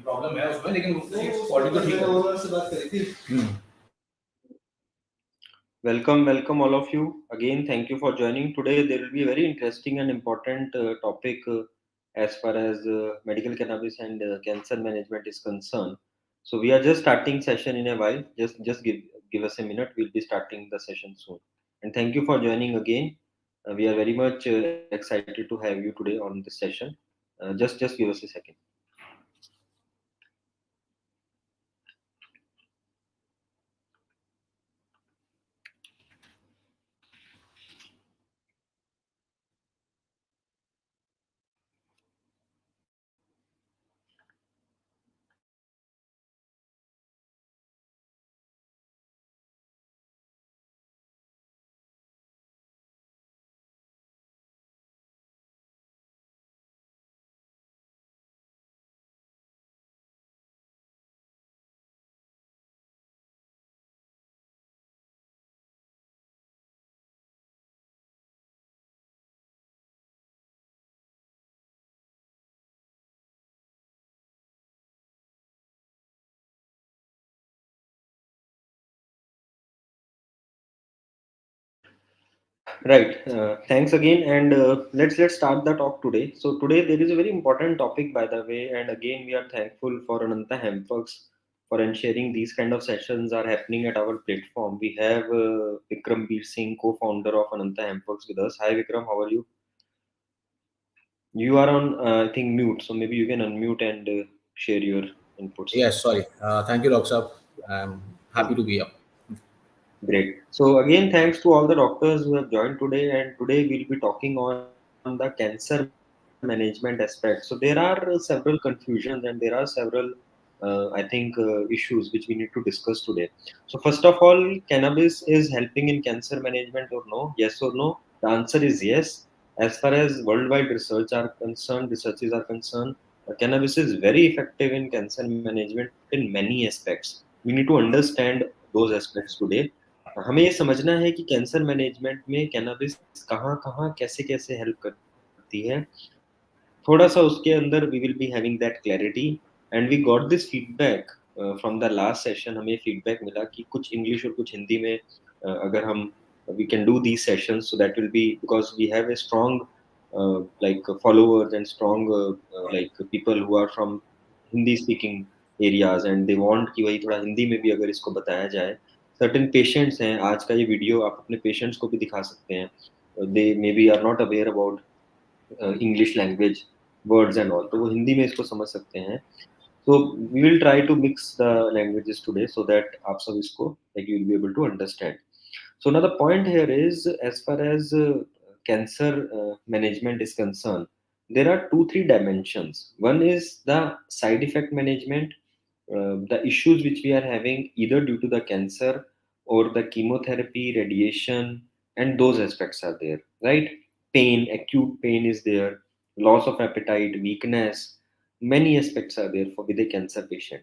Problem है उसमें, लेकिन क्वालिटी तो ठीक है। Welcome all of you. Again, thank you for joining. Today, there will be a very interesting and important topic as far as medical cannabis and cancer management is concerned. So, we are just starting session in a while. Just give us a minute. We'll be starting the session soon. And thank you for joining again. We are very much excited to have you today on this session. Just give us a second. Right. Thanks again, and let's start the talk today. So today there is a very important topic, by the way, and again we are thankful for Ananta Hempworks for ensuring these kind of sessions are happening at our platform. We have Vikram Bir Singh, co-founder of Ananta Hempworks, with us. Hi Vikram, how are you? You are on, I think, mute, so maybe you can unmute and share your inputs. Yes, sorry. Thank you, Dr. Saab. I'm happy to be here. Great. So again, thanks to all the doctors who have joined today, and today we'll be talking on the cancer management aspect. So there are several confusions and there are several, issues which we need to discuss today. So first of all, cannabis is helping in cancer management or no? Yes or no? The answer is yes. As far as worldwide researches are concerned, cannabis is very effective in cancer management in many aspects. We need to understand those aspects today. हमें ये समझना है कि cancer management में cannabis कहाँ-कहाँ, कैसे-कैसे help करती है। थोड़ा-सा उसके अंदर we will be having that clarity and we got this feedback from the last session. हमें फीडबैक मिला कि कुछ इंग्लिश और कुछ हिंदी में अगर हम we can do these sessions so that will be because we have a strong like followers and strong like people who are from Hindi speaking areas and they want कि भाई थोड़ा हिंदी में भी अगर इसको बताया जाए। सर्टेन पेशेंट्स हैं, आज का ये वीडियो आप अपने पेशेंट्स को भी दिखा सकते हैं, they may be are not aware about English language words and all, तो वो हिंदी में इसको समझ सकते हैं। So we will try to mix the languages today so that आप सब इसको like you will be able to understand. So now the point here is, as far as cancer management is concerned, there are three dimensions. One is the side effect management, the issues which we are having either due to the cancer or the chemotherapy, radiation, and those aspects are there, right? Pain, acute pain is there, loss of appetite, weakness, many aspects are there for with a cancer patient.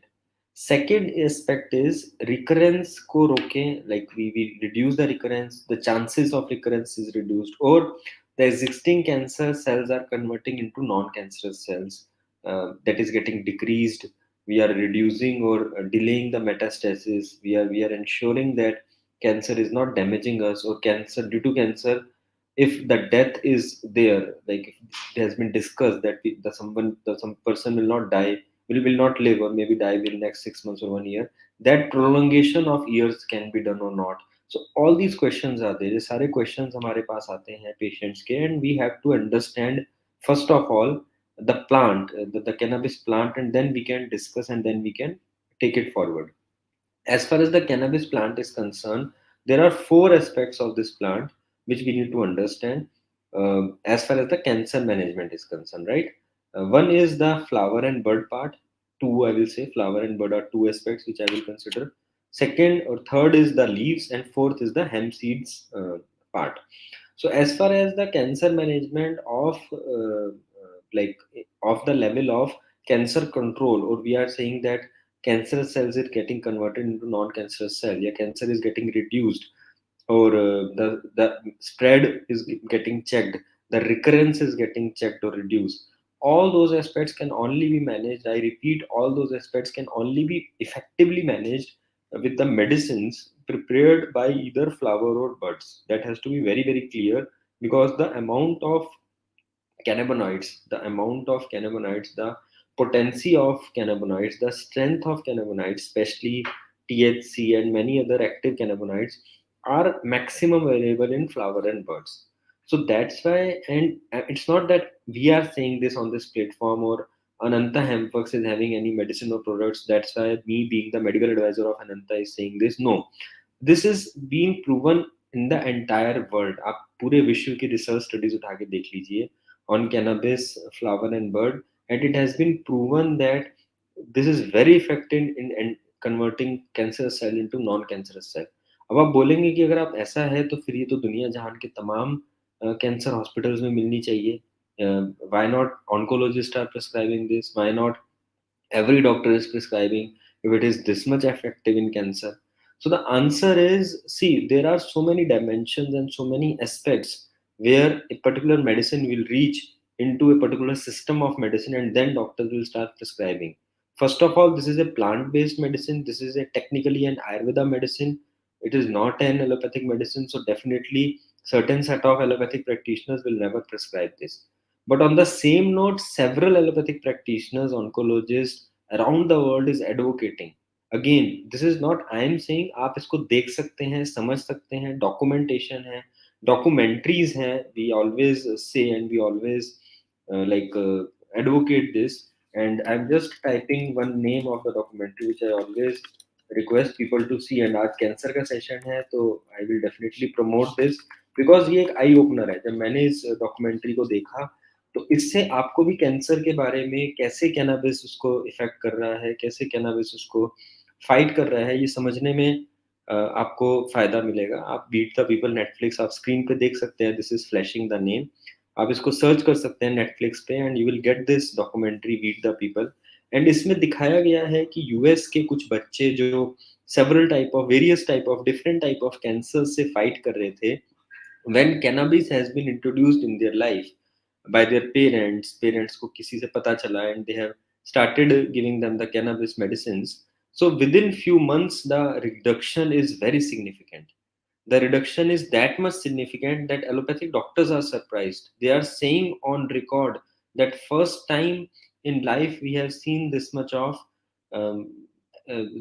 Second aspect is recurrence ko roke, like we reduce the recurrence, the chances of recurrence is reduced, or the existing cancer cells are converting into non-cancerous cells, that is getting decreased. We are reducing or delaying the metastasis. We are ensuring that cancer is not damaging us, or cancer due to cancer, if the death is there, like if it has been discussed that some person will not die, will not live, or maybe die within next 6 months or 1 year, that prolongation of years can be done or not. So all these questions are there, ये सारे questions हमारे पास आते हैं patients के, and we have to understand first of all the plant, the cannabis plant, and then we can discuss and then we can take it forward. As far as the cannabis plant is concerned, there are four aspects of this plant which we need to understand as far as the cancer management is concerned, right? One is the flower and bud part. Two, I will say, flower and bud are two aspects which I will consider. Second or third is the leaves, and fourth is the hemp seeds part. So, as far as the cancer management of like of the level of cancer control, or we are saying that cancerous cells is getting converted into non-cancerous cell, yeah, cancer is getting reduced, or the spread is getting checked, the recurrence is getting checked or reduced. All those aspects can only be managed. I repeat, all those aspects can only be effectively managed with the medicines prepared by either flower or buds. That has to be very very clear, because the amount of cannabinoids, the potency of cannabinoids, the strength of cannabinoids, especially THC and many other active cannabinoids, are maximum available in flower and buds. So that's why, and it's not that we are saying this on this platform, or Ananta Hempworks is having any medicinal products. That's why me being the medical advisor of Ananta is saying this. No, this is being proven in the entire world. आप पूरे विश्व की research studies उठा के देख लीजिए on cannabis, flower and bud, and it has been proven that this is very effective in converting cancerous cell into non-cancerous cell. अब आप बोलेंगे कि अगर आप ऐसा है तो फिर ये तो दुनिया जहान के तमाम कैंसर हॉस्पिटल्स में मिलनी चाहिए. Why not oncologists are prescribing this? Why not every doctor is prescribing if it is this much effective in cancer? So the answer is, see, there are so many dimensions and so many aspects where a particular medicine will reach into a particular system of medicine, and then doctors will start prescribing. First of all, this is a plant based medicine. This is a technically an ayurveda medicine. It is not an allopathic medicine, so definitely certain set of allopathic practitioners will never prescribe this. But on the same note, several allopathic practitioners, oncologists around the world is advocating. Again, this is not I am saying. आप इसको देख सकते हैं, समझ सकते हैं, documentation है, documentaries हैं. We always say and we always advocate this. And I'm just typing one name of the documentary which I always request people to see. And आज कैंसर का सेशन है तो I will definitely promote this, because ये एक eye opener है. जब मैंने इस डॉक्यूमेंट्री को देखा तो इससे आपको भी कैंसर के बारे में, कैसे कैनाबिस उसको इफेक्ट कर रहा है, कैसे कैनाबिस उसको फाइट कर रहा है, ये समझने में आपको फायदा मिलेगा. आप बीट द पीपल नेटफ्लिक्स आप स्क्रीन पे देख सकते हैं. This is flashing the name. आप इसको सर्च कर सकते हैं नेटफ्लिक्स पे and you will get this documentary beat the people. And इसमें दिखाया गया है कि यूएस के कुछ बच्चे जो several type of various type of different type of cancer से फाइट कर रहे थे, when cannabis has been introduced in their life by their parents को किसी से पता चला and they have started giving them the cannabis medicines. So within few months the reduction is very significant. The reduction is that much significant that allopathic doctors are surprised. They are saying on record that first time in life we have seen um,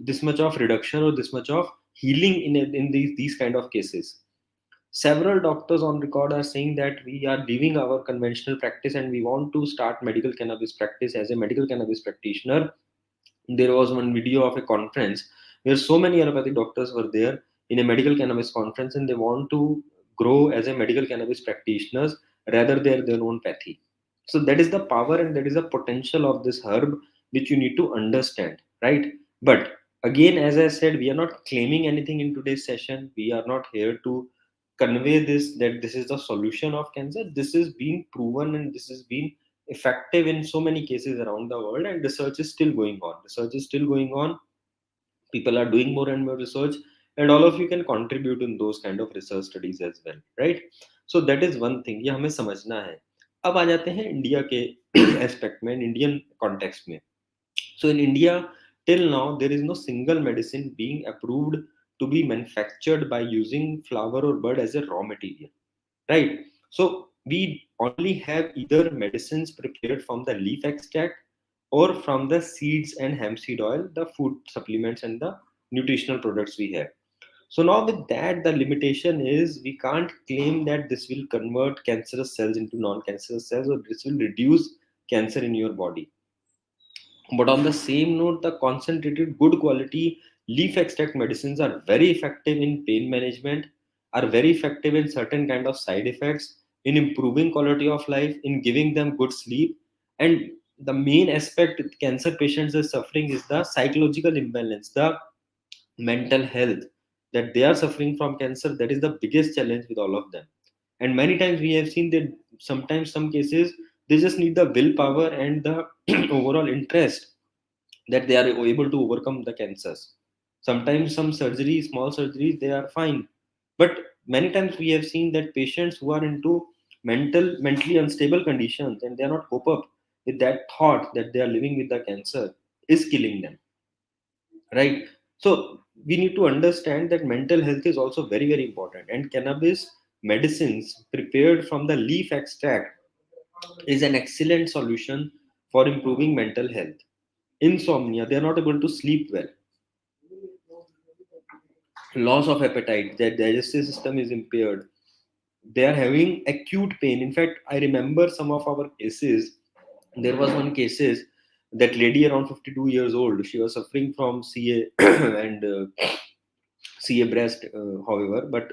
this much of reduction or this much of healing in these kind of cases. Several doctors on record are saying that we are leaving our conventional practice and we want to start medical cannabis practice as a medical cannabis practitioner. There was one video of a conference where so many allopathic doctors were there in a medical cannabis conference, and they want to grow as a medical cannabis practitioners rather than their own pathy. So that is the power and that is the potential of this herb which you need to understand, right? But again, as I said, we are not claiming anything in today's session. We are not here to convey this that this is the solution of cancer. This is being proven and this is being effective in so many cases around the world, and research is still going on. Research is still going on. People are doing more and more research, and all of you can contribute in those kind of research studies as well, right? So that is one thing, ये हमें समझना है. अब आ जाते हैं India के aspect में, Indian context में. So in India, till now there is no single medicine being approved to be manufactured by using flower or bud as a raw material, right? So we only have either medicines prepared from the leaf extract or from the seeds and hemp seed oil, the food supplements and the nutritional products we have. So now with that, the limitation is we can't claim that this will convert cancerous cells into non-cancerous cells or this will reduce cancer in your body. But on the same note, the concentrated, good quality leaf extract medicines are very effective in pain management, are very effective in certain kind of side effects, in improving quality of life, in giving them good sleep. And the main aspect cancer patients are suffering is the psychological imbalance, the mental health that they are suffering from cancer. That is the biggest challenge with all of them. And many times we have seen that sometimes some cases they just need the willpower and the overall interest that they are able to overcome the cancers. Sometimes some surgeries, small surgeries, they are fine, but many times we have seen that patients who are into mentally unstable conditions and they are not cope up with that thought that they are living with the cancer is killing them, right? So we need to understand that mental health is also very very important, and cannabis medicines prepared from the leaf extract is an excellent solution for improving mental health. Insomnia, they are not able to sleep well, loss of appetite, their digestive system is impaired, they are having acute pain. In fact, I remember some of our cases. There was one cases, that lady around 52 years old, she was suffering from ca and ca breast, however, but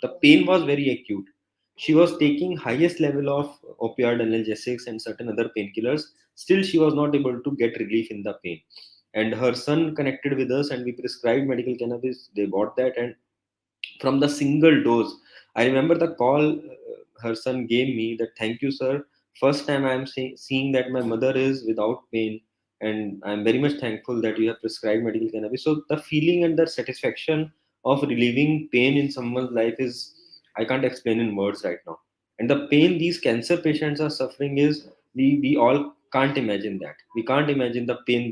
the pain was very acute. She was taking highest level of opioid analgesics and certain other painkillers, still she was not able to get relief in the pain. And her son connected with us and we prescribed medical cannabis, they bought that, and from the single dose, I remember the call her son gave me, that thank you sir, first time I am seeing that my mother is without pain, and I'm very much thankful that you have prescribed medical cannabis. So the feeling and the satisfaction of relieving pain in someone's life is, I can't explain in words right now. And the pain these cancer patients are suffering is, we all can't imagine that. We can't imagine the pain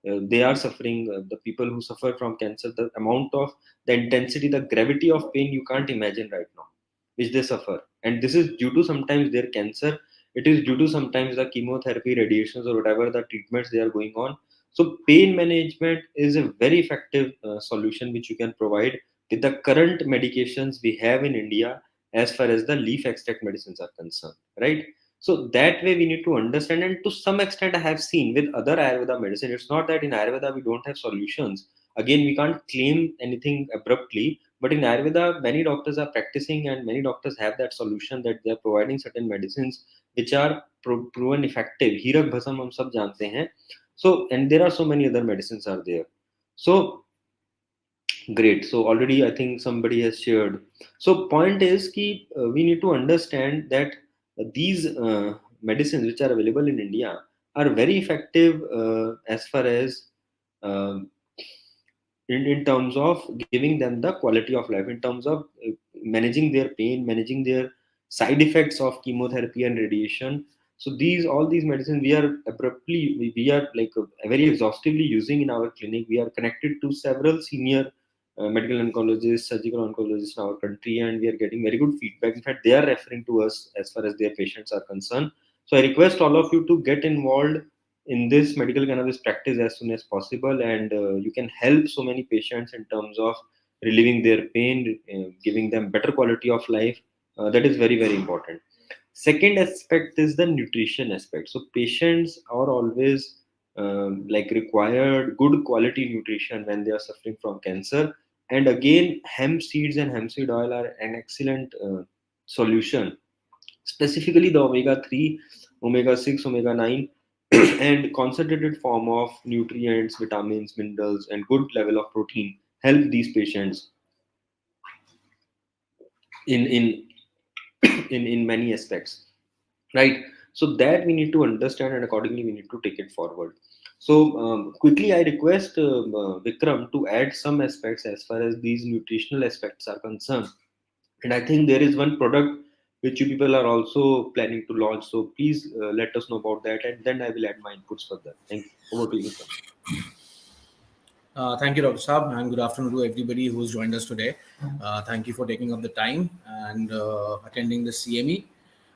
they are suffering. The people who suffer from cancer, the amount of, the intensity, the gravity of pain, you can't imagine right now, which they suffer. And this is due to sometimes their cancer, it is due to sometimes the chemotherapy, radiations, or whatever the treatments they are going on. So pain management is a very effective solution which you can provide with the current medications we have in India, as far as the leaf extract medicines are concerned, right? So that way we need to understand, and to some extent I have seen with other Ayurveda medicine, it's not that in Ayurveda we don't have solutions. Again, we can't claim anything abruptly, but in Ayurveda, many doctors are practicing and many doctors have that solution, that they are providing certain medicines which are proven effective. Hirak bhasam hum sab jante hain. So, and there are so many other medicines are there. So, great. So already I think somebody has shared. So point is ki, we need to understand that these medicines which are available in India are very effective as far as um in terms of giving them the quality of life, in terms of managing their pain, managing their side effects of chemotherapy and radiation. So these, all these medicines we are abruptly, we are like very exhaustively using in our clinic. We are connected to several senior medical oncologists, surgical oncologists in our country, and we are getting very good feedback. In fact, they are referring to us as far as their patients are concerned. So I request all of you to get involved in this medical cannabis practice as soon as possible, and you can help so many patients in terms of relieving their pain, giving them better quality of life. That is very very important. Second aspect is the nutrition aspect. So patients are always like required good quality nutrition when they are suffering from cancer, and again hemp seeds and hemp seed oil are an excellent solution, specifically the omega 3, omega 6, omega 9, and concentrated form of nutrients, vitamins, minerals, and good level of protein help these patients in in many aspects, right? So that we need to understand, and accordingly we need to take it forward. So quickly I request Vikram to add some aspects as far as these nutritional aspects are concerned. And I think there is one product which you people are also planning to launch. So please let us know about that, and then I will add my inputs further. Thank you. Over to you, Vikram. Thank you, Dr. Saab, and good afternoon to everybody who's joined us today. Thank you for taking up the time and attending the CME.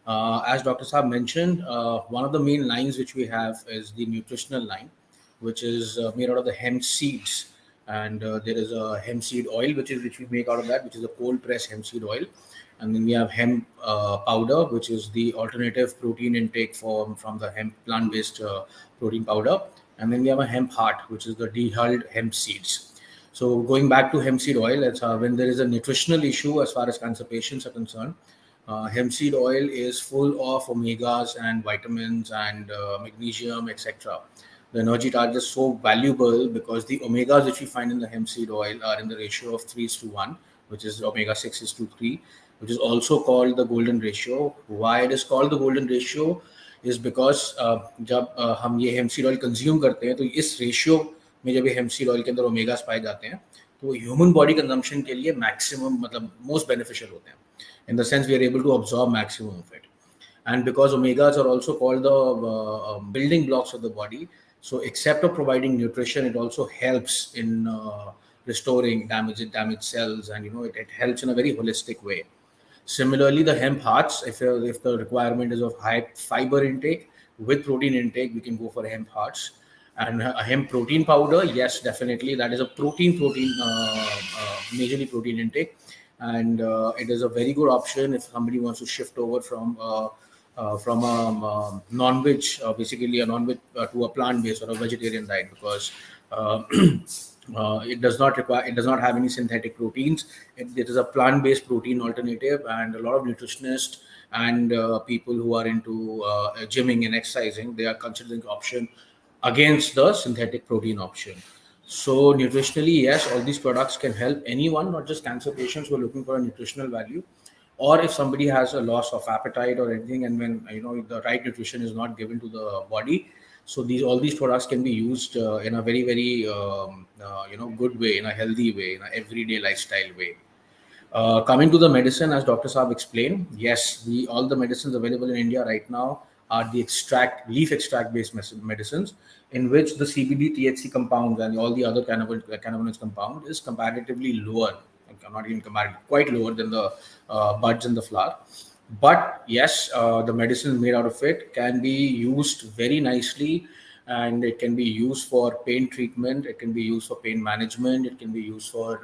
As Dr. Saab mentioned, one of the main lines which we have is the nutritional line, which is made out of the hemp seeds. And there is a hemp seed oil, which we make out of that, which is a cold pressed hemp seed oil. And then we have hemp powder, which is the alternative protein intake form from the hemp plant-based protein powder. And then we have a hemp heart, which is the dehulled hemp seeds. So going back to hemp seed oil, it's, when there is a nutritional issue as far as cancer patients are concerned, hemp seed oil is full of omegas and vitamins and magnesium, etc. The energy target is so valuable because the omegas which we find in the hemp seed oil are in the ratio of 3:1, which is omega 6 is to 3, which is also called the golden ratio. Why it is called the golden ratio? is because जब हम ये hemp seed oil consume करते हैं तो इस ratio में जब ये hemp seed oil के अंदर ओमेगास पाए जाते हैं तो वो ह्यूमन बॉडी कंजम्पशन के लिए मैक्सिमम मतलब मोस्ट बेनिफिशियल होते हैं, in the sense we are able to absorb maximum of it. And because omegas are also called the building blocks of the body, so except of providing nutrition, it also helps in restoring damaged cells, and it helps in a very holistic way. Similarly, the hemp hearts, if the requirement is of high fiber intake with protein intake, we can go for hemp hearts. And a hemp protein powder, yes, definitely, that is a majorly protein intake, and it is a very good option if somebody wants to shift over from a non-veg, basically a non-veg to a plant-based or a vegetarian diet, because it does not have any synthetic proteins. It is a plant-based protein alternative, and a lot of nutritionists and people who are into gymming and exercising, they are considering the option against the synthetic protein option. So nutritionally, yes, all these products can help anyone, not just cancer patients who are looking for a nutritional value, or if somebody has a loss of appetite or anything, and when the right nutrition is not given to the body. So all these products can be used in a very good way, in a healthy way, in an everyday lifestyle way. Coming to the medicine, as Dr. Saab explained, yes, all the medicines available in India right now are the leaf extract based medicines, in which the CBD, THC compounds and all the other cannabinoids compound is comparatively lower, not even comparatively, quite lower than the buds in the flower. But yes, the medicine made out of it can be used very nicely, and it can be used for pain treatment, it can be used for pain management, it can be used for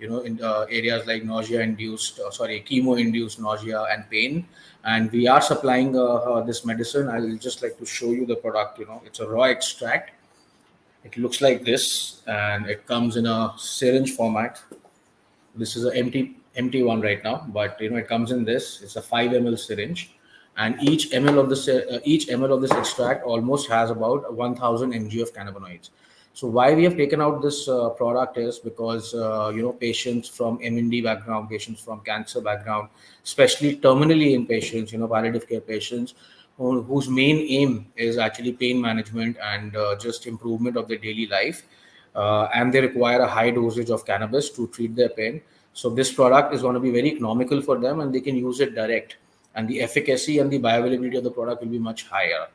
in areas like chemo induced nausea and pain. And we are supplying this medicine. I'll just like to show you the product. It's a raw extract. It looks like this, and it comes in a syringe format. This is an empty one right now, but it comes in this. It's a 5 ml syringe, and each ml of this extract almost has about 1000 mg of cannabinoids. So why we have taken out this product is because patients from MND background, patients from cancer background, especially terminally ill patients, palliative care patients, whose main aim is actually pain management and just improvement of their daily life, and they require a high dosage of cannabis to treat their pain. So this product is going to be very economical for them, and they can use it direct, and the efficacy and the bioavailability of the product will be much higher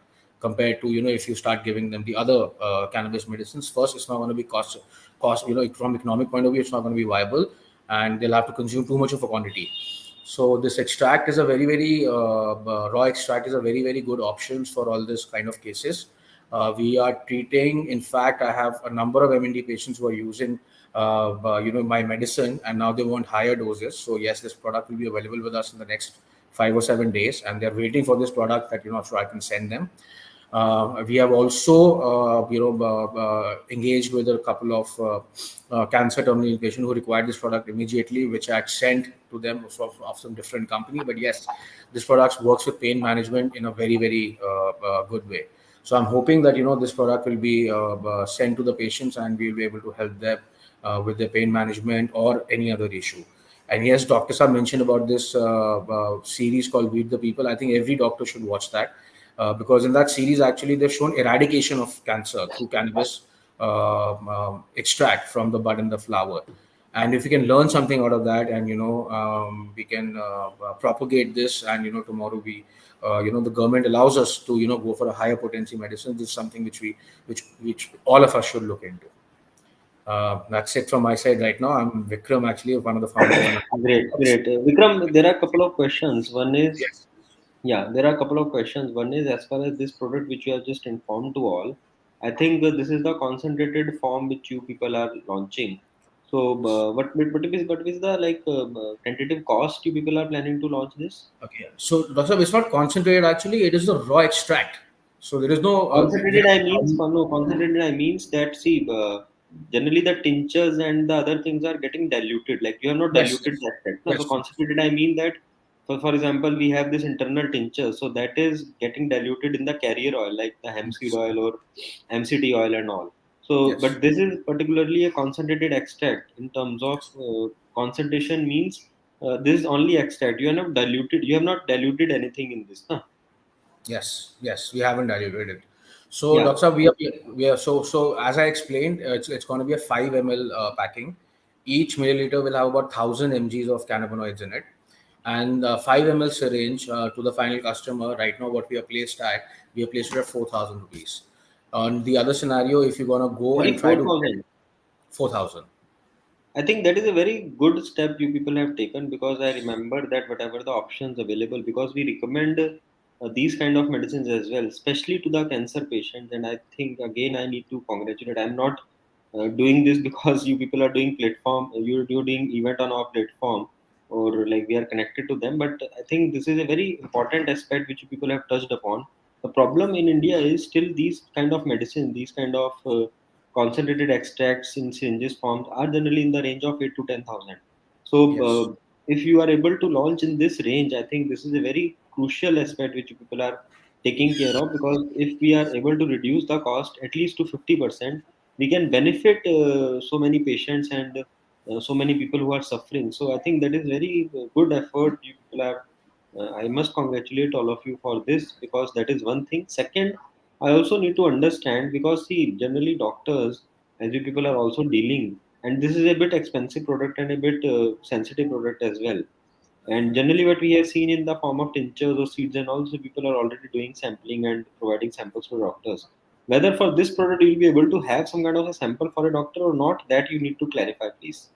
compared to if you start giving them the other cannabis medicines. First, it's not going to be cost from economic point of view, it's not going to be viable, and they'll have to consume too much of a quantity. So this extract is a very raw extract is a very good options for all this kind of cases. We are treating, in fact, I have a number of MND patients who are using my medicine, and now they want higher doses. So yes, this product will be available with us in the next 5 or 7 days, and they're waiting for this product that so I can send them. We have also engaged with a couple of cancer terminal patients who required this product immediately, which I had sent to them of some different company. But yes, this product works with pain management in a very good way. So I'm hoping that this product will be sent to the patients, and we'll be able to help them with their pain management or any other issue. And yes, Dr. Saab mentioned about this series called Weed the People. I think every doctor should watch that, because in that series, actually, they've shown eradication of cancer through cannabis extract from the bud and the flower. And if we can learn something out of that, and we can propagate this, and tomorrow we the government allows us to go for a higher potency medicine. This is something which all of us should look into. That's it from my side right now. I'm Vikram, actually, one of the founders. Great. Vikram, there are a couple of questions. One is, Yes. yeah, there are a couple of questions. One is, as far as this product which you have just informed to all, I think this is the concentrated form which you people are launching. So, what is the tentative cost you people are planning to launch this? Okay. So, Dr. It's not concentrated, actually. It is the raw extract. So there is no. Concentrated I means that, see, generally the tinctures and the other things are getting diluted. Like you have not Yes. diluted that set. No? So Yes. concentrated I mean that, for example, we have this internal tincture. So that is getting diluted in the carrier oil, like the hemp seed oil or MCT oil and all. So, Yes. but this is particularly a concentrated extract in terms of concentration means this is only extract. You have not diluted anything in this. Huh? Yes, we haven't diluted it. So, Yeah. Doctor, we are so as I explained, it's going to be a 5 ml packing. Each milliliter will have about 1,000 mgs of cannabinoids in it, and 5 ml syringe to the final customer. Right now, what we are placed it at 4,000 rupees. On the other scenario, if you're gonna go and Only try to get 4,000. 4,000, I think that is a very good step you people have taken, because I remember that whatever the options available, because we recommend these kind of medicines as well, especially to the cancer patients. And I think again I need to congratulate. I'm not doing this because you people are doing platform, you're doing event on our platform, or like we are connected to them. But I think this is a very important aspect which you people have touched upon. The problem in India is still these kind of medicine, these kind of concentrated extracts in syringes forms are generally in the range of 8 to 10,000. So, yes. if you are able to launch in this range, I think this is a very crucial aspect which people are taking care of, because if we are able to reduce the cost at least to 50%, we can benefit so many patients and so many people who are suffering. So, I think that is very good effort you people are. I must congratulate all of you for this, because that is one thing. Second, I also need to understand, because see, generally doctors, as you people are also dealing, and this is a bit expensive product and a bit sensitive product as well. And generally, what we have seen in the form of tinctures or seeds, and also people are already doing sampling and providing samples to doctors. Whether for this product you'll be able to have some kind of a sample for a doctor or not, that you need to clarify, please.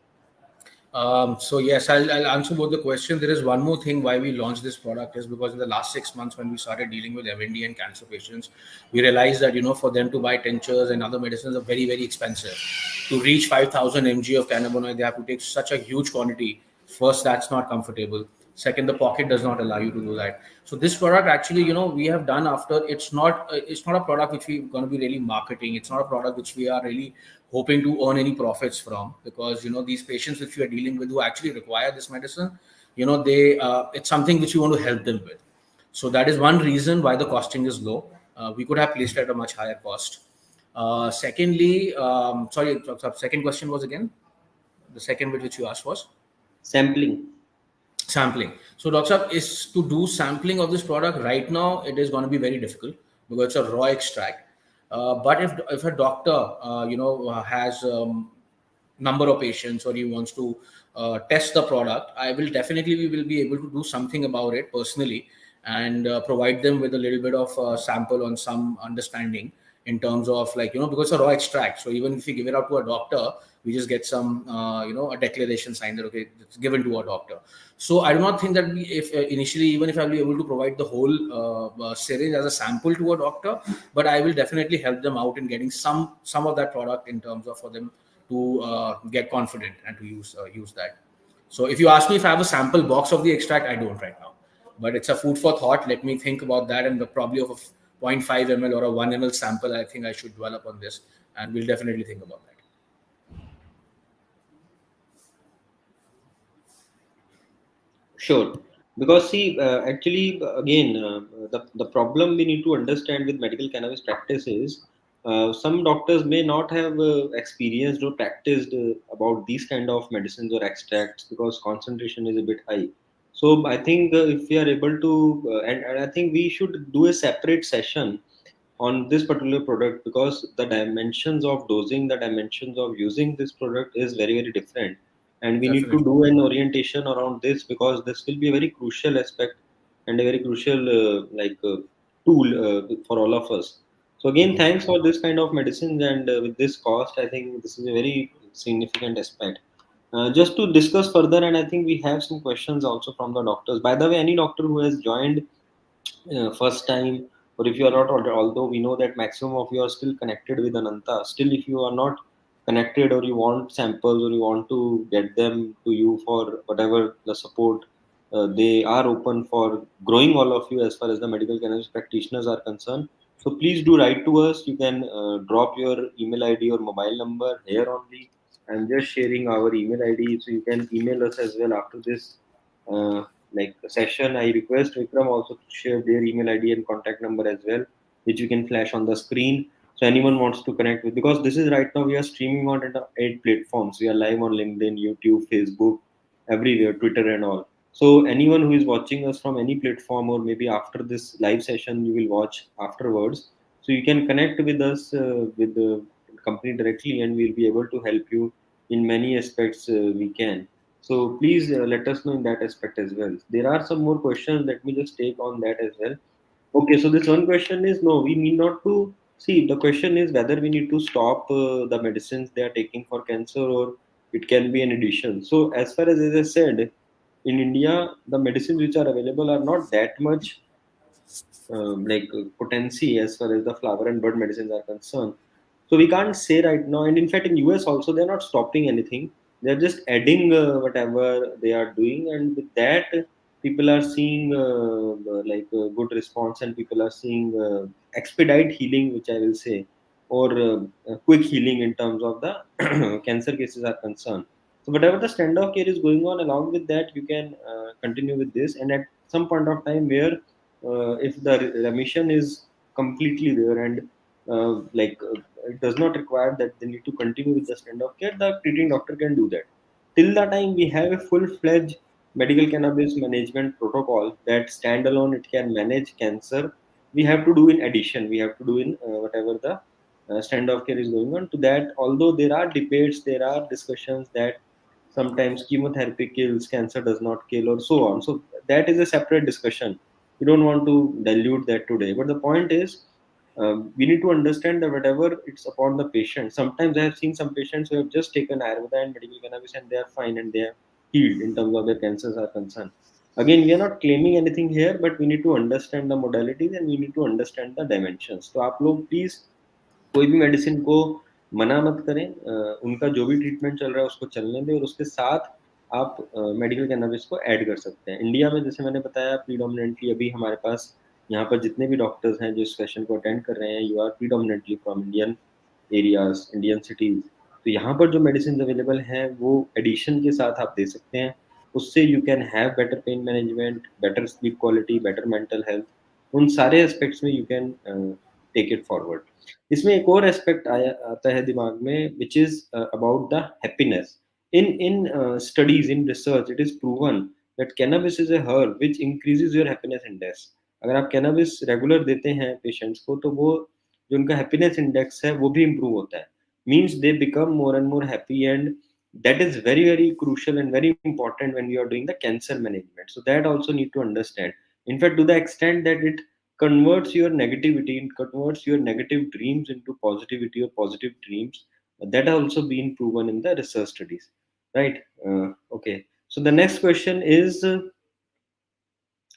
So yes, I'll answer both the questions. There is one more thing why we launched this product is because in the last 6 months when we started dealing with MND and cancer patients, we realized that for them to buy tinctures and other medicines are very expensive. To reach 5,000 mg of cannabinoid, they have to take such a huge quantity. First, that's not comfortable. Second, the pocket does not allow you to do that. So this product actually, we have done after. It's not a product which we're going to be really marketing. It's not a product which we are really hoping to earn any profits from, because these patients which we are dealing with who actually require this medicine, they it's something which we want to help them with. So that is one reason why the costing is low. We could have placed it at a much higher cost. Secondly, sorry, second question was again, the second bit which you asked was Sampling. sampling. So, Dr. Saab, is to do sampling of this product right now, it is going to be very difficult because it's a raw extract. But if a doctor, has number of patients or he wants to test the product, I will definitely we will be able to do something about it personally and provide them with a little bit of sample on some understanding in terms of, like, because it's a raw extract. So even if we give it out to a doctor, we just get some a declaration signed that okay, it's given to a doctor. So I do not think that if initially, even if I'll be able to provide the whole syringe as a sample to a doctor, but I will definitely help them out in getting some of that product in terms of for them to get confident and to use that. So if you ask me if I have a sample box of the extract, I don't right now, but it's a food for thought. Let me think about that, and probably of a zero point 0.5 ml or a 1 ml sample, I think I should develop on this, and we'll definitely think about that. Sure. Because see, actually, again, the problem we need to understand with medical cannabis practice is some doctors may not have experienced or practiced about these kind of medicines or extracts, because concentration is a bit high. So I think if we are able to, and I think we should do a separate session on this particular product, because the dimensions of dosing, the dimensions of using this product is very different, and we need to Definitely. do an orientation around this, because this will be a very crucial aspect and a very crucial tool for all of us. So again, thanks for this kind of medicines, and with this cost, I think this is a very significant aspect. Just to discuss further, and I think we have some questions also from the doctors. By the way, any doctor who has joined first time, or if you are not already, although we know that maximum of you are still connected with Ananta, still if you are not connected, or you want samples, or you want to get them to you for whatever the support, they are open for growing all of you as far as the medical cannabis practitioners are concerned. So please do write to us. You can drop your email id or mobile number here only. I'm just sharing our email id, so you can email us as well after this uh, session. I request Vikram also to share their email ID and contact number as well, which you can flash on the screen. So anyone wants to connect with, because this is right now we are streaming on 8 platforms. We are live on LinkedIn, YouTube, Facebook, everywhere, Twitter and all. So anyone who is watching us from any platform, or maybe after this live session you will watch afterwards, so you can connect with us with the company directly, and we'll be able to help you in many aspects we can. So please let us know in that aspect as well. There are some more questions. Let me just take on that as well. Okay, so this one question is, no, we need not to see. The question is whether we need to stop the medicines they are taking for cancer, or it can be an addition. So, as I said, in India, the medicines which are available are not that much potency as far as the flower and bud medicines are concerned. So we can't say right now. And in fact, in US also, they're not stopping anything. They're just adding whatever they are doing, and with that, people are seeing good response, and people are seeing expedite healing, which I will say, or quick healing in terms of the cancer cases are concerned. So whatever the standard of care is going on, along with that, you can continue with this. And at some point of time where if the remission is completely there, and it does not require that they need to continue with the standard of care, the treating doctor can do that. Till the time we have a full-fledged medical cannabis management protocol that standalone it can manage cancer, we have to do in addition. We have to do in whatever the standard of care is going on. To that, although there are debates, there are discussions that sometimes chemotherapy kills, cancer does not kill, or so on. So that is a separate discussion. We don't want to dilute that today. But the point is, we need to understand that whatever it's upon the patient. Sometimes I have seen some patients who have just taken Ayurveda and medical cannabis, and they are fine, and they are healed in terms of their cancers are concerned. Again, we are not claiming anything here, but we need to understand the modalities, and we need to understand the dimensions. So आप लोग please कोई भी medicine को मना मत करें, उनका जो भी ट्रीटमेंट चल रहा है उसको चलने दें, और उसके साथ आप मेडिकल कैनबिस को ऐड कर सकते हैं। इंडिया में जैसे मैंने बताया प्रीडोमिनेंटली अभी हमारे पास यहाँ पर जितने भी डॉक्टर्स हैं जो इस सेशन को अटेंड कर रहे हैं, you are predominantly from Indian areas, Indian cities. तो यहाँ पर जो मेडिसिन अवेलेबल हैं वो एडिशन के साथ आप दे सकते हैं। उससे you can have better pain management, better sleep quality, better mental health. उन सारे एस्पेक्ट्स में you can take it forward. इसमें एक और एस्पेक्ट आया आता है दिमाग में, which is about the happiness. In studies, in research, it is proven that cannabis is a herb which increases your happiness index. अगर आप कैनबिस रेगुलर देते हैं पेशेंट्स को, तो वो जो उनका हैप्पीनेस इंडेक्स है वो भी इम्प्रूव होता है। Means they become more and more happy, and that is very very crucial and very important when we are doing the cancer management. So that also need to understand, in fact, to the extent that it converts your negativity, it converts your negative dreams into positivity or positive dreams. That has also been proven in the research studies, right? Okay, so the next question is,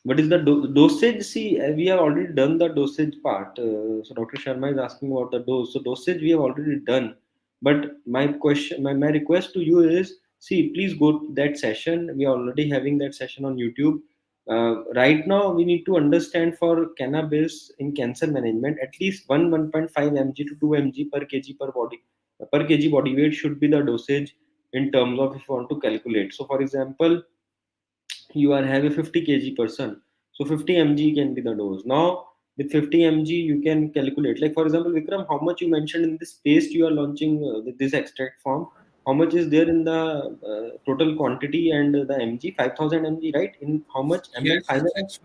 what is the dosage? See, we have already done the dosage part. So Dr. Sharma is asking about the dose. So dosage we have already done. But my question, my request to you is, see, please go to that session. We are already having that session on YouTube. Right now, we need to understand for cannabis in cancer management, at least 1.5 mg to 2 mg per kg per kg body weight should be the dosage in terms of if you want to calculate. So, for example, you are have a 50 kg person, so 50 mg can be the dose. Now with 50 mg you can calculate, like for example, Vikram, how much you mentioned in this paste you are launching with this extract form, how much is there in the total quantity and the mg? 5000 mg, right? In how much ml? Yes,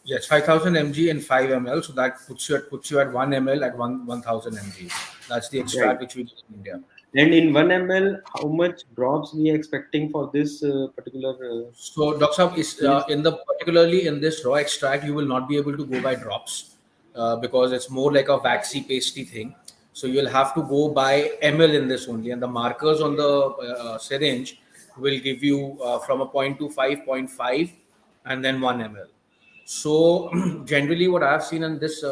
yes, 5,000 mg and 5 ml. So that puts you at 1 ml at 1,000 mg. That's the Right. extract which we do in India. And in 1 ml, how much drops we are expecting for this particular So, Dr. Saab, is paste? in the particularly in this raw extract, you will not be able to go by drops because it's more like a waxy pasty thing. So you'll have to go by ml in this only, and the markers on the syringe will give you from a 0.25, zero point 0.5, and then 1 ml. So generally, what I've seen in this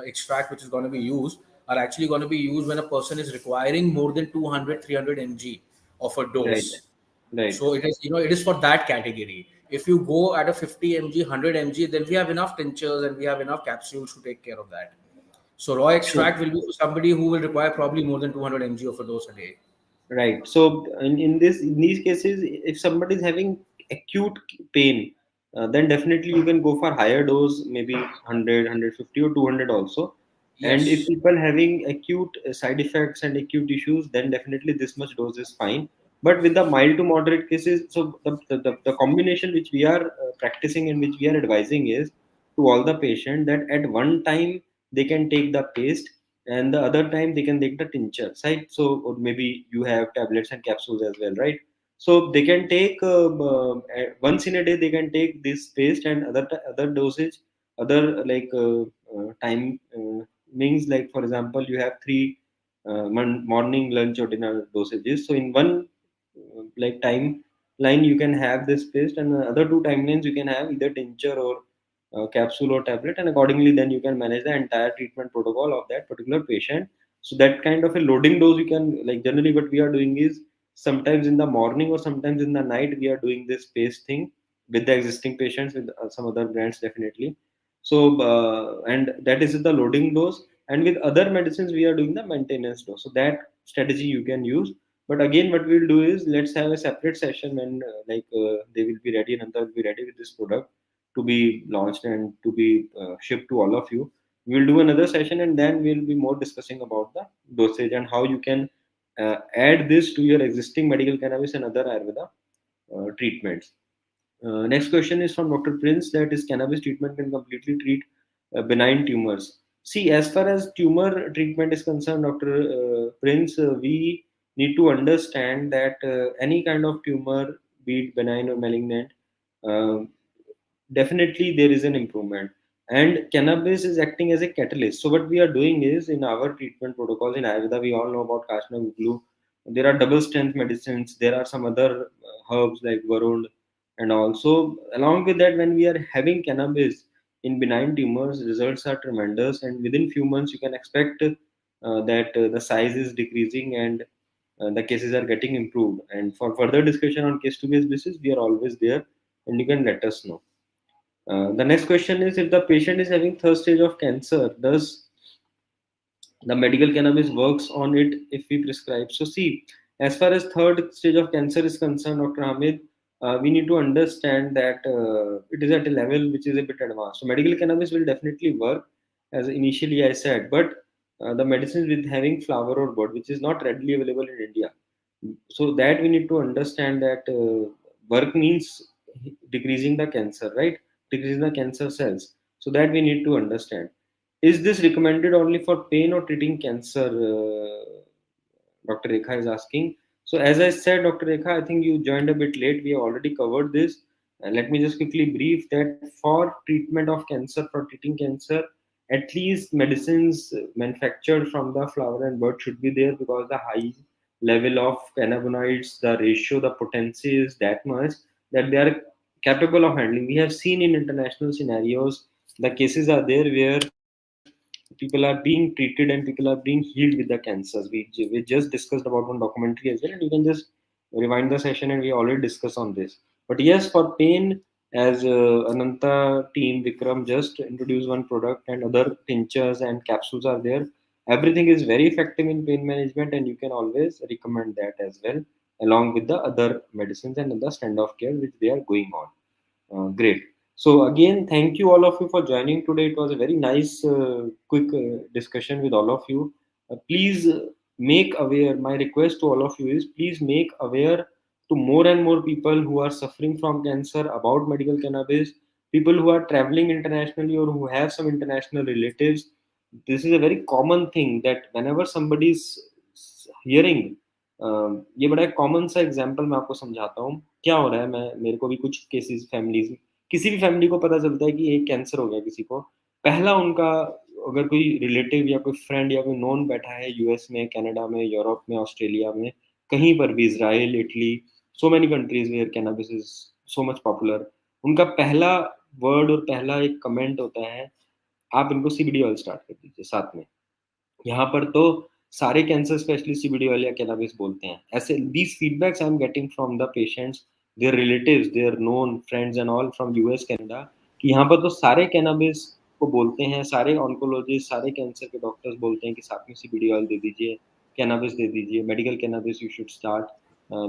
extract, which is going to be used, are actually going to be used when a person is requiring more than 200, 300 mg of a Right. dose. Right. So it is for that category. If you go at a 50 mg, 100 mg, then we have enough tinctures and we have enough capsules to take care of that. So raw Sure. extract will be for somebody who will require probably more than 200 mg of a dose a day. Right. So in these cases, if somebody is having acute pain, then definitely you can go for higher dose, maybe 100, 150 or 200 also. And if Yes. people having acute side effects and acute issues, then definitely this much dose is fine. But with the mild to moderate cases, so the combination which we are practicing and which we are advising is to all the patient that at one time they can take the paste and the other time they can take the tincture, right? So or maybe you have tablets and capsules as well, right? So they can take once in a day they can take this paste, and other dosage, other like time means, like for example you have three morning, lunch or dinner dosages. So in one like timeline you can have this paste, and the other two timelines you can have either tincture or capsule or tablet, and accordingly then you can manage the entire treatment protocol of that particular patient. So that kind of a loading dose you can, like generally what we are doing is sometimes in the morning or sometimes in the night we are doing this paste thing with the existing patients with some other brands definitely. So and that is the loading dose, and with other medicines we are doing the maintenance dose. So that strategy you can use. But again, what we'll do is let's have a separate session when they will be ready and Anta will be ready with this product to be launched and to be shipped to all of you. We'll do another session and then we'll be more discussing about the dosage and how you can add this to your existing medical cannabis and other Ayurveda treatments. Next question is from Dr. Prince, that is cannabis treatment can completely treat benign tumors. See, as far as tumor treatment is concerned, Dr. Prince, we need to understand that any kind of tumor, be it benign or malignant, uh, definitely there is an improvement. And cannabis is acting as a catalyst. So what we are doing is in our treatment protocols in Ayurveda, we all know about Kashna Guglu. There are double strength medicines. There are some other herbs like Varun and also along with that, when we are having cannabis in benign tumors, results are tremendous. And within few months, you can expect that the size is decreasing and the cases are getting improved. And for further discussion on case to case basis, we are always there, and you can let us know. The next question is, if the patient is having third stage of cancer, does the medical cannabis works on it if we prescribe? So see, as far as third stage of cancer is concerned, Dr. Hamid, we need to understand that it is at a level which is a bit advanced. So medical cannabis will definitely work, as initially I said, but the medicines with having flower or bud, which is not readily available in India. So that we need to understand that work means decreasing the cancer, right? Decreasing the cancer cells. So that we need to understand. Is this recommended only for pain or treating cancer? Dr. Rekha is asking. So, as I said, Dr. Rekha, I think you joined a bit late. We have already covered this. Let me just quickly brief that for treatment of cancer, for treating cancer, at least medicines manufactured from the flower and bud should be there, because the high level of cannabinoids, the ratio, the potency is that much that they are capable of handling. We have seen in international scenarios, the cases are there where people are being treated and people are being healed with the cancers. We just discussed about one documentary as well, and you can just rewind the session and we already discussed on this. But yes, for pain, as Ananta team Vikram just introduced one product, and other tinctures and capsules are there. Everything is very effective in pain management, and you can always recommend that as well, along with the other medicines and the stand of care which they are going on. Great. So again, thank you all of you for joining today. It was a very nice, quick discussion with all of you. Please make aware. My request to all of you is, please make aware to more and more people who are suffering from cancer about medical cannabis. People who are traveling internationally or who have some international relatives. This is a very common thing that whenever somebody is hearing, ये बड़ा common सा example मैं आपको समझाता हूँ क्या हो रहा है। मैं मेरे को भी कुछ केसेस फैमिलीज में, किसी भी फैमिली को पता चलता है कि एक कैंसर हो गया किसी को, पहला उनका अगर कोई रिलेटिव या कोई फ्रेंड या कोई नोन बैठा है यूएस में, कनाडा में, यूरोप में, ऑस्ट्रेलिया में, कहीं पर भी, Israel, Italy, so many countries where cannabis is so much popular, उनका पहला वर्ड और पहला एक कमेंट होता है, आप इनको सीबीडी ऑयल स्टार्ट कर दीजिए साथ में। यहाँ पर तो सारे कैंसर स्पेशलिस्ट सीबीडी ऑयल या कैनाबिस बोलते हैं। ऐसे these feedbacks I am getting from the patients, their relatives, their known friends and all from US, Canada, कि यहाँ पर तो सारे कैनाबिस को बोलते हैं, सारे ऑन्कोलॉजिस्ट, सारे कैंसर के डॉक्टर्स बोलते हैं कि साथ में सीबीडी ऑयल दे दीजिए, कैनाबिस दे दीजिए, medical cannabis you should start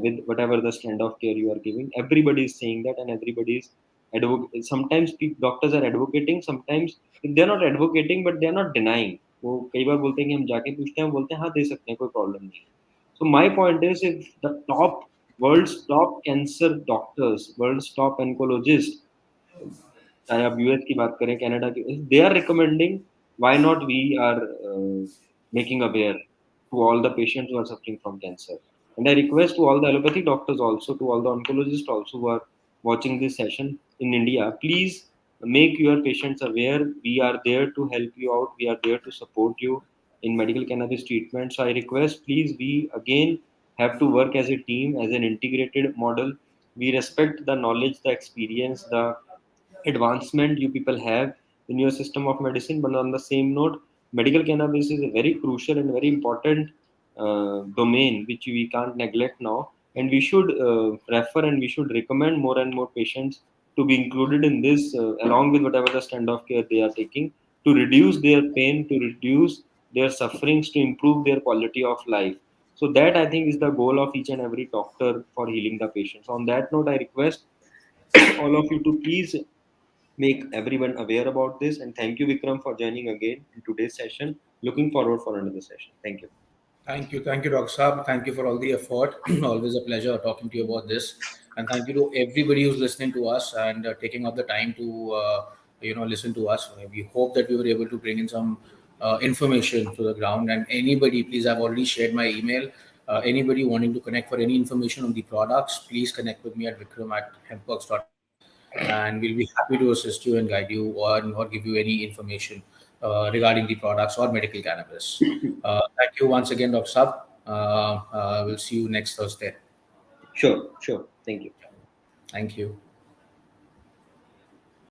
with whatever the stand of care you are giving. Everybody is saying that, and everybody is sometimes doctors are advocating, sometimes they are not advocating but they are not denying. वो कई बार बोलते हैं कि हम जाके पूछते हैं, बोलते हैं हाँ दे सकते हैं, कोई प्रॉब्लम नहीं है। So my point is, if the top world's top cancer doctors, world's top oncologists, चाहे आप यूएस की बात करें, कनाडा की, they are recommending why not we are making aware to all the patients who are suffering from cancer. And I request to all the allopathic doctors also, to all the oncologists also who are watching this session in India, please make your patients aware. We are there to help you out. We are there to support you in medical cannabis treatment. So I request, please, we again have to work as a team, as an integrated model. We respect the knowledge, the experience, the advancement you people have in your system of medicine. But on the same note, medical cannabis is a very crucial and very important domain which we can't neglect now. And we should refer and we should recommend more and more patients to be included in this, along with whatever the stand of care they are taking, to reduce their pain, to reduce their sufferings, to improve their quality of life. So that I think is the goal of each and every doctor for healing the patients. On that note, I request all of you to please make everyone aware about this. And thank you, Vikram, for joining again in today's session. Looking forward for another session. Thank you. Thank you, Dr. Saab. Thank you for all the effort. Always a pleasure talking to you about this. And thank you to everybody who's listening to us and taking up the time to listen to us. We hope that we were able to bring in some information to the ground. And anybody, please, I've already shared my email. Anybody wanting to connect for any information on the products, please connect with me at vikram@hempworks.com, and we'll be happy to assist you and guide you or give you any information regarding the products or medical cannabis. Thank you once again, Dr. Saab. We'll see you next Thursday. Sure, sure. Thank you. Thank you.